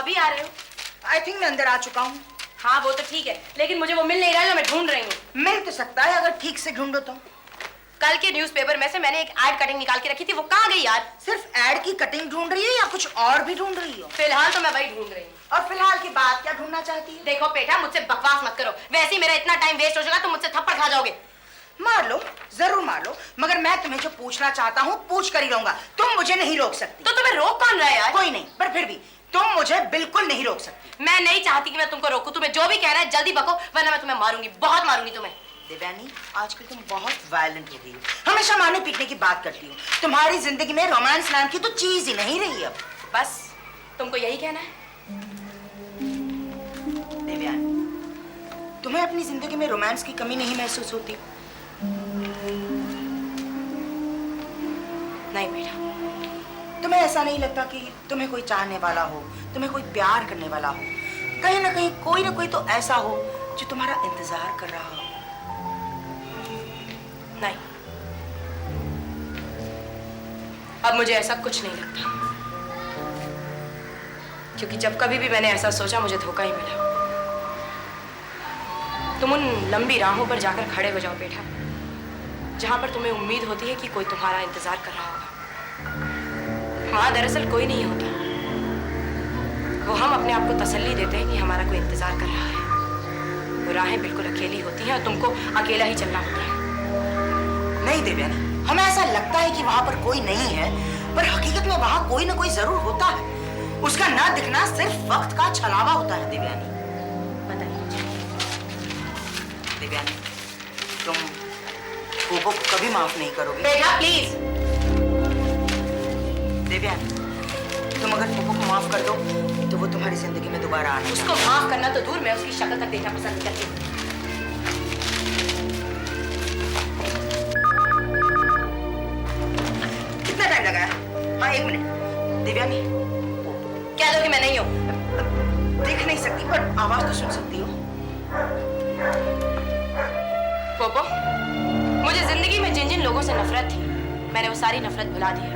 अभी आ रहे हो? आई थिंक मैं अंदर आ चुका हूँ। हाँ वो तो ठीक है, लेकिन मुझे वो मिल नहीं रहा है जो मैं ढूंढ रही हूँ। मिल तो सकता है अगर ठीक से ढूंढो तो। कल के न्यूज़पेपर में से मैंने एक एड कटिंग निकाल के रखी थी, वो कहाँ गई यार? सिर्फ एड की कटिंग ढूंढ रही है या कुछ और भी ढूंढ रही हो? फिलहाल तो मैं वही ढूंढ रही हूँ। और फिलहाल के बाद क्या ढूंढना चाहती है? देखो बेटा, मुझसे बकवास मत करो, वैसे ही मेरा इतना टाइम वेस्ट हो जाएगा, तुम मुझसे थप्पड़ खा जाओगे। मार लो, जरूर मार लो, मगर मैं तुम्हें जो पूछना चाहता हूँ पूछ कर ही रहूंगा। तुम मुझे नहीं रोक सकती। तो तुम्हें रोक कौन रहा है यार? कोई नहीं, पर फिर भी तुम मुझे बिल्कुल नहीं रोक सकती। मैं नहीं चाहती कि मैं तुमको रोकूं। तुम्हें जो भी कहना है जल्दी बको, वरना मैं तुम्हें मारूंगी, बहुत मारूंगी तुम्हें। देवयानी, आजकल तुम बहुत वायलेंट हो गई हो। हमेशा मारने पीटने की बात करती हो। तुम्हारी जिंदगी में रोमांस नाम की तो चीज ही नहीं रही अब। बस तुमको यही कहना है? देवयानी, तुम्हें अपनी जिंदगी में रोमांस की कमी नहीं महसूस होती? नहीं बेटा। तुम्हें ऐसा नहीं लगता कि तुम्हें कोई चाहने वाला हो, तुम्हें कोई प्यार करने वाला हो, कहीं ना कहीं कोई ना कोई तो ऐसा हो जो तुम्हारा इंतजार कर रहा हो? नहीं, अब मुझे ऐसा कुछ नहीं लगता, क्योंकि जब कभी भी मैंने ऐसा सोचा मुझे धोखा ही मिला। तुम उन लंबी राहों पर जाकर खड़े हो जाओ बेटा, जहां पर तुम्हें उम्मीद होती है कि कोई तुम्हारा इंतजार कर रहा होगा। वहां दरअसल कोई नहीं होता, वो हम अपने आप को तसल्ली देते हैं कि हमारा कोई इंतजार कर रहा है। वो राहें बिल्कुल अकेली होती हैं और तुमको अकेला ही चलना होता है। नहीं देवयानी, हमें ऐसा लगता है कि वहां पर कोई नहीं है, पर हकीकत में वहां कोई ना कोई जरूर होता है। उसका ना दिखना सिर्फ वक्त का छलावा होता है। देवयानी, देवयानी, तुम पोपो को कभी माफ नहीं करोगे? बेटा प्लीज। देवयानी, तुम अगर पोपो को माफ कर दो तो वो तुम्हारी जिंदगी में दोबारा आने वाला है। उसको माफ करना तो दूर, मैं उसकी शक्ल तक देखना पसंद करती हूँ। कितना टाइम लगा है? हाँ, 1 मिनट। देवयानी, कह दो कि मैं नहीं हूँ। देख नहीं सकती पर आवाज तो सुन सकती हो। पोपो, मुझे जिंदगी में जिन जिन लोगों से नफरत थी, मैंने वो सारी नफरत भुला दी है।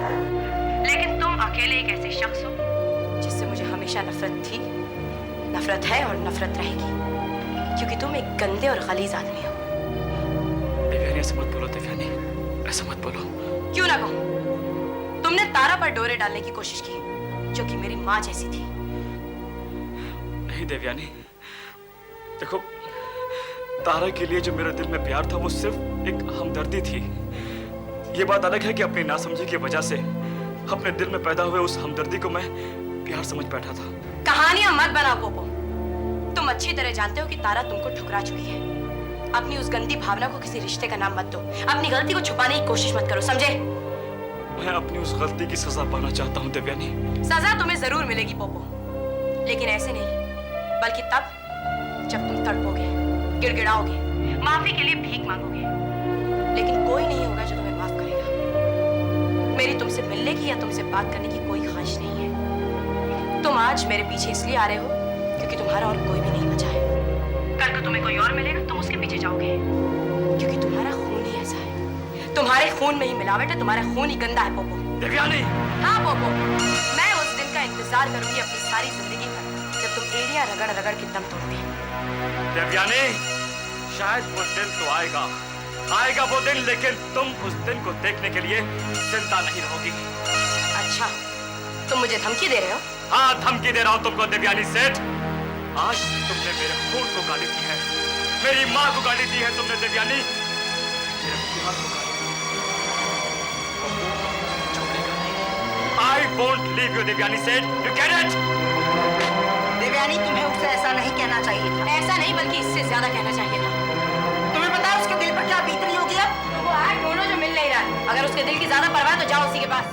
लेकिन तुम अकेले एक ऐसे शख्स हो जिससे मुझे हमेशा नफरत थी, नफरत है और नफरत रहेगी, क्योंकि तुम एक गंदे और गलीज आदमी हो। देवयानी, ऐसा मत बोलो देवयानी, ऐसा मत बोलो। क्यों ना कहूं? तुमने तारा पर डोरे डालने की कोशिश की, जो कि मेरी माँ जैसी थी। नहीं देवयानी, देखो, तारा के लिए जो मेरे दिल में प्यार था वो सिर्फ एक हमदर्दी थी। ये बात अलग है कि अपनी नासमझी की वजह से अपने दिल में पैदा हुए उस हमदर्दी को मैं प्यार समझ बैठा था। कहानियां मत बनाओ पोपो। तुम अच्छी तरह जानते हो कि तारा तुमको ठुकरा चुकी है। अपनी उस गंदी भावना को किसी रिश्ते का नाम मत दो। अपनी गलती को छुपाने की कोशिश मत करो, समझे? मैं अपनी उस गलती की सजा पाना चाहता हूँ देवयानी। सजा तुम्हें जरूर मिलेगी पोपो, लेकिन ऐसे नहीं, बल्कि तब जब तुम तड़पोगे, गिड़गिड़ाओगे, माफी के लिए भीख मांगोगे। लेकिन कोई नहीं होगा जो तुम्हें माफ करेगा। मेरी तुमसे मिलने की या तुमसे बात करने की कोई ख्वाहिश नहीं है। तुम आज मेरे पीछे इसलिए आ रहे हो क्योंकि तुम्हारा और कोई भी नहीं बचा है। कल को तुम्हें कोई और मिलेगा, तुम उसके पीछे जाओगे, क्योंकि तुम्हारा खून ही ऐसा है। तुम्हारे खून में ही मिलावट है, तुम्हारा खून ही गंदा है पोपो। देवयानी! हाँ पोपो, मैं उस दिन का इंतजार करूंगी अपनी सारी जिंदगी भर, जब तुम एड़ियां रगड़ रगड़ के दम तोड़ोगे। देवयानी, शायद वो दिन तो आएगा, आएगा वो दिन, लेकिन तुम उस दिन को देखने के लिए जिंदा नहीं रहोगी। अच्छा, तुम मुझे धमकी दे रहे हो? हाँ, धमकी दे रहा हूँ तुमको देवयानी सेठ। आज तुमने मेरे खून को गाली दी है, मेरी माँ को गाली दी है तुमने देवयानी, मेरे प्यार को गाली दी है। छोड़ेगा नहीं। I won't leave you Devyani सेठ, you get it? देवयानी, तुम्हें उससे ऐसा नहीं कहना चाहिए था। ऐसा नहीं, बल्कि इससे ज्यादा कहना चाहिए था। तुम्हें पता है उसके दिल पर क्या बीत रही होगी अब? तो वो है ढूंढो जो मिल नहीं रहा है। अगर उसके दिल की ज्यादा परवाह है तो जाओ उसी के पास।